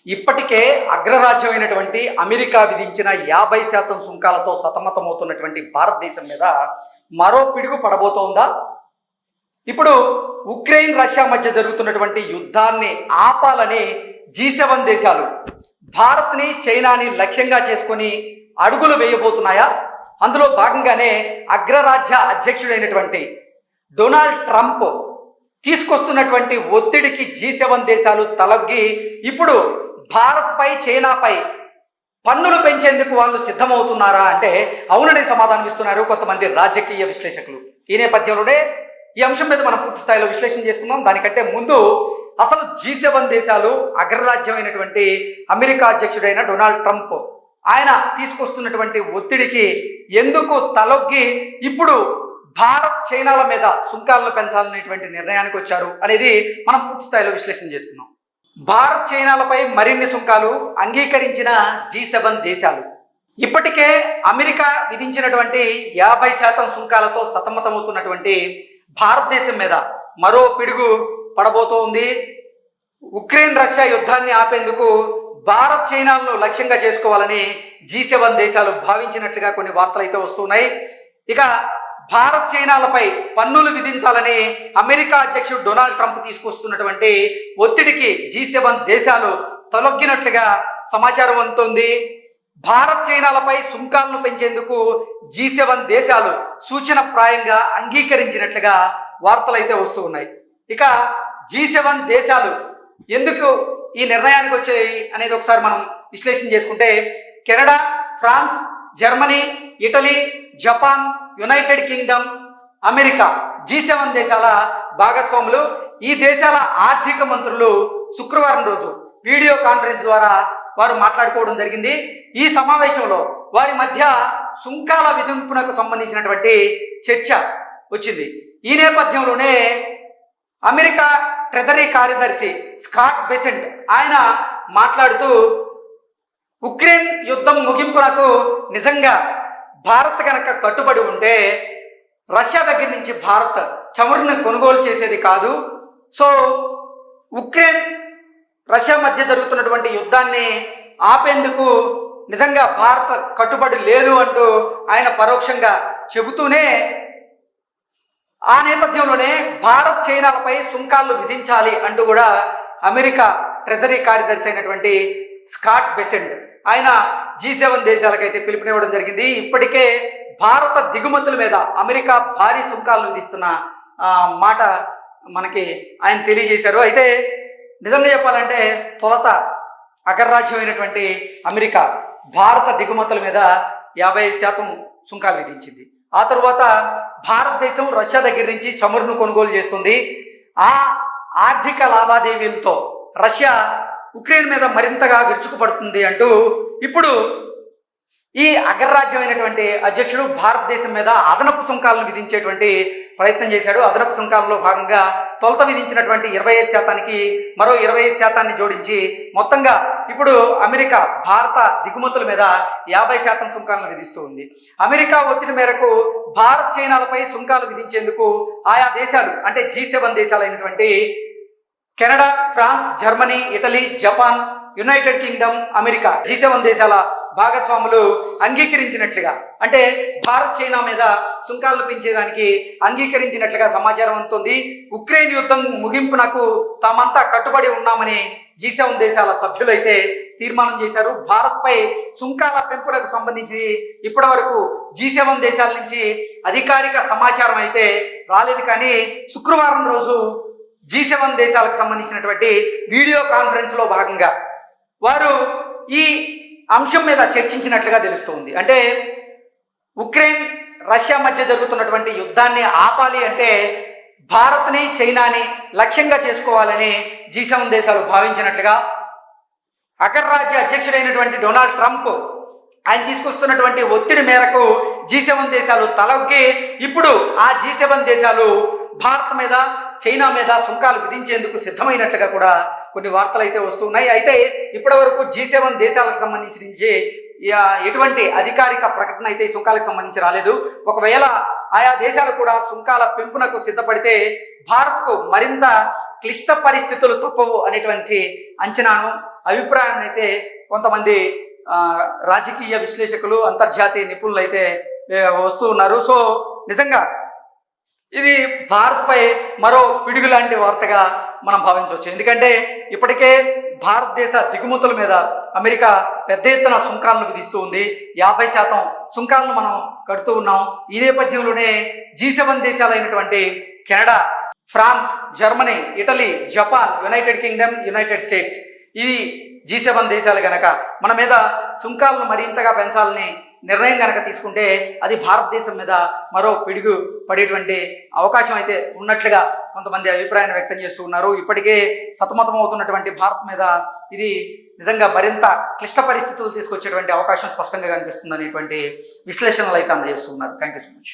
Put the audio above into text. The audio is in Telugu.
ఇప్పటికే అగ్రరాజ్యమైనటువంటి అమెరికా విధించిన 50% సుంకాలతో సతమతమవుతున్నటువంటి భారతదేశం మీద మరో పిడుగు పడబోతోందా? ఇప్పుడు ఉక్రెయిన్ రష్యా మధ్య జరుగుతున్నటువంటి యుద్ధాన్ని ఆపాలని G7 దేశాలు భారత్ని చైనాని లక్ష్యంగా చేసుకొని అడుగులు వేయబోతున్నాయా? అందులో భాగంగానే అగ్రరాజ్య అధ్యక్షుడైనటువంటి డొనాల్డ్ ట్రంప్ తీసుకొస్తున్నటువంటి ఒత్తిడికి G7 దేశాలు తలొగ్గి ఇప్పుడు భారత్పై చైనాపై పన్నులు పెంచేందుకు వాళ్ళు సిద్ధమవుతున్నారా అంటే అవుననే సమాధానం ఇస్తున్నారు కొంతమంది రాజకీయ విశ్లేషకులు. ఈ నేపథ్యంలోనే ఈ అంశం మీద మనం పూర్తి స్థాయిలో విశ్లేషణ చేసుకుందాం. దానికంటే ముందు అసలు G7 దేశాలు అగ్రరాజ్యమైనటువంటి అమెరికా అధ్యక్షుడైన డొనాల్డ్ ట్రంప్ ఆయన తీసుకొస్తున్నటువంటి ఒత్తిడికి ఎందుకు తలొగ్గి ఇప్పుడు భారత్ చైనాల మీద సుంకాలను పెంచాలనేటువంటి నిర్ణయానికి వచ్చారు అనేది మనం పూర్తి స్థాయిలో విశ్లేషణ చేసుకున్నాం. భారత్ చైనాలపై మరిన్ని సుంకాలు అంగీకరించిన G7 దేశాలు ఇప్పటికే అమెరికా విధించినటువంటి 50% సుంకాలతో సతమతమవుతున్నటువంటి భారతదేశం మీద మరో పిడుగు పడబోతోంది. ఉక్రెయిన్ రష్యా యుద్ధాన్ని ఆపేందుకు భారత్ చైనాలను లక్ష్యంగా చేసుకోవాలని G7 దేశాలు భావించినట్లుగా కొన్ని వార్తలు అయితే వస్తున్నాయి. ఇక భారత్ చైనాలపై పన్నులు విధించాలని అమెరికా అధ్యక్షుడు డొనాల్డ్ ట్రంప్ తీసుకొస్తున్నటువంటి ఒత్తిడికి G7 దేశాలు తలొగ్గినట్లుగా సమాచారం అందుతోంది. భారత్ చైనాలపై సుంకాలను పెంచేందుకు G7 దేశాలు సూచనప్రాయంగా అంగీకరించినట్లుగా వార్తలు అయితే వస్తూ ఉన్నాయి. ఇక G7 దేశాలు ఎందుకు ఈ నిర్ణయానికి వచ్చాయి అనేది ఒకసారి మనం విశ్లేషణ చేసుకుంటే Canada, France, Germany, Italy, Japan, United Kingdom, America G7 దేశాల భాగస్వాములు. ఈ దేశాల ఆర్థిక మంత్రులు శుక్రవారం రోజు వీడియో కాన్ఫరెన్స్ ద్వారా వారు మాట్లాడుకోవడం జరిగింది. ఈ సమావేశంలో వారి మధ్య సుంకాల విధింపునకు సంబంధించినటువంటి చర్చ వచ్చింది. ఈ నేపథ్యంలోనే అమెరికా ట్రెజరీ కార్యదర్శి స్కాట్ బెసెంట్ ఆయన మాట్లాడుతూ ఉక్రెయిన్ యుద్ధం ముగింపునకు నిజంగా భారత్ కనుక కట్టుబడి ఉంటే రష్యా దగ్గర నుంచి భారత్ చమురుని కొనుగోలు చేసేది కాదు. సో ఉక్రెయిన్ రష్యా మధ్య జరుగుతున్నటువంటి యుద్ధాన్ని ఆపేందుకు నిజంగా భారత్ కట్టుబడి లేదు అంటూ ఆయన పరోక్షంగా చెబుతూనే ఆ నేపథ్యంలోనే భారత్ చైనాలపై సుంకాలను విధించాలి అంటూ కూడా అమెరికా ట్రెజరీ కార్యదర్శి అయినటువంటి స్కాట్ బెసెంట్ ఆయన G7 దేశాలకైతే పిలుపునివ్వడం జరిగింది. ఇప్పటికే భారత దిగుమతుల మీద అమెరికా భారీ సుంకాలను విధిస్తున్న మాట మనకి ఆయన తెలియజేశారు. అయితే నిజంగా చెప్పాలంటే తొలత అగ్రరాజ్యమైనటువంటి అమెరికా భారత దిగుమతుల మీద 50% సుంకాలు విధించింది. ఆ తరువాత భారతదేశం రష్యా దగ్గర నుంచి చమురును కొనుగోలు చేస్తుంది. ఆ ఆర్థిక లావాదేవీలతో రష్యా ఉక్రెయిన్ మీద మరింతగా విరుచుకుపడుతుంది అంటూ ఇప్పుడు ఈ అగ్రరాజ్యమైనటువంటి అధ్యక్షుడు భారతదేశం మీద అదనపు సుంకాలను విధించేటువంటి ప్రయత్నం చేశాడు. అదనపు సుంకాలలో భాగంగా తొలుత విధించినటువంటి 25%కి మరో 25% జోడించి మొత్తంగా ఇప్పుడు అమెరికా భారత దిగుమతుల మీద 50% సుంకాలను విధిస్తూ ఉంది. అమెరికా ఒత్తిడి మేరకు భారత్ చైనాలపై సుంకాలు విధించేందుకు ఆయా దేశాలు అంటే G7 దేశాలైనటువంటి Canada, France, Germany, Italy, Japan, United Kingdom, America G7 దేశాల భాగస్వాములు అంగీకరించినట్లుగా అంటే భారత్ చైనా మీద సుంకాలను పెంచేదానికి అంగీకరించినట్లుగా సమాచారం అందుతోంది. ఉక్రెయిన్ యుద్ధం ముగింపునకు తామంతా కట్టుబడి ఉన్నామని G7 దేశాల సభ్యులైతే తీర్మానం చేశారు. భారత్పై సుంకాల పెంపునకు సంబంధించి ఇప్పటి వరకు G7 దేశాల నుంచి అధికారిక సమాచారం అయితే రాలేదు. కానీ శుక్రవారం రోజు G7 దేశాలకు సంబంధించినటువంటి వీడియో కాన్ఫరెన్స్ లో భాగంగా వారు ఈ అంశం మీద చర్చించినట్లుగా తెలుస్తుంది. అంటే ఉక్రెయిన్ రష్యా మధ్య జరుగుతున్నటువంటి యుద్ధాన్ని ఆపాలి అంటే భారత్ని చైనాని లక్ష్యంగా చేసుకోవాలని G7 దేశాలు భావించినట్లుగా అగ్రరాజ్య అధ్యక్షుడైనటువంటి డొనాల్డ్ ట్రంప్ ఆయన తీసుకొస్తున్నటువంటి ఒత్తిడి మేరకు G7 దేశాలు తలొగ్గి ఇప్పుడు ఆ G7 దేశాలు భారత్ మీద చైనా మీద సుంకాలు విధించేందుకు సిద్ధమైనట్లుగా కూడా కొన్ని వార్తలు అయితే వస్తున్నాయి. అయితే ఇప్పటి వరకు G7 దేశాలకు సంబంధించి ఎటువంటి అధికారిక ప్రకటన అయితే ఈ సుంకాలకు సంబంధించి రాలేదు. ఒకవేళ ఆయా దేశాలు కూడా సుంకాల పెంపునకు సిద్ధపడితే భారత్కు మరింత క్లిష్ట పరిస్థితులు తప్పవు అనేటువంటి అంచనాను అభిప్రాయాన్ని అయితే కొంతమంది రాజకీయ విశ్లేషకులు అంతర్జాతీయ నిపుణులు అయితే వస్తూ ఉన్నారు. సో నిజంగా ఇది భారత్పై మరో పిడుగు లాంటి వార్తగా మనం భావించవచ్చు. ఎందుకంటే ఇప్పటికే భారతదేశ దిగుమతుల మీద అమెరికా పెద్ద ఎత్తున సుంకాలను విధిస్తూ ఉంది. 50% సుంకాలను మనం కడుతూ ఉన్నాం. ఈ నేపథ్యంలోనే G7 దేశాలైనటువంటి Canada, France, Germany, Italy, Japan, United Kingdom, United States ఇవి G7 దేశాలు గనక మన మీద సుంకాలను మరింతగా పెంచాలని నిర్ణయం కనుక తీసుకుంటే అది భారతదేశం మీద మరో పిడుగు పడేటువంటి అవకాశం అయితే ఉన్నట్లుగా కొంతమంది అభిప్రాయాన్ని వ్యక్తం చేస్తూ ఉన్నారు. ఇప్పటికే సతమతమవుతున్నటువంటి భారత్ మీద ఇది నిజంగా మరింత క్లిష్ట పరిస్థితులు తీసుకొచ్చేటువంటి అవకాశం స్పష్టంగా కనిపిస్తుంది అనేటువంటి విశ్లేషణలు అయితే అందజేస్తున్నారు. Thank you so much.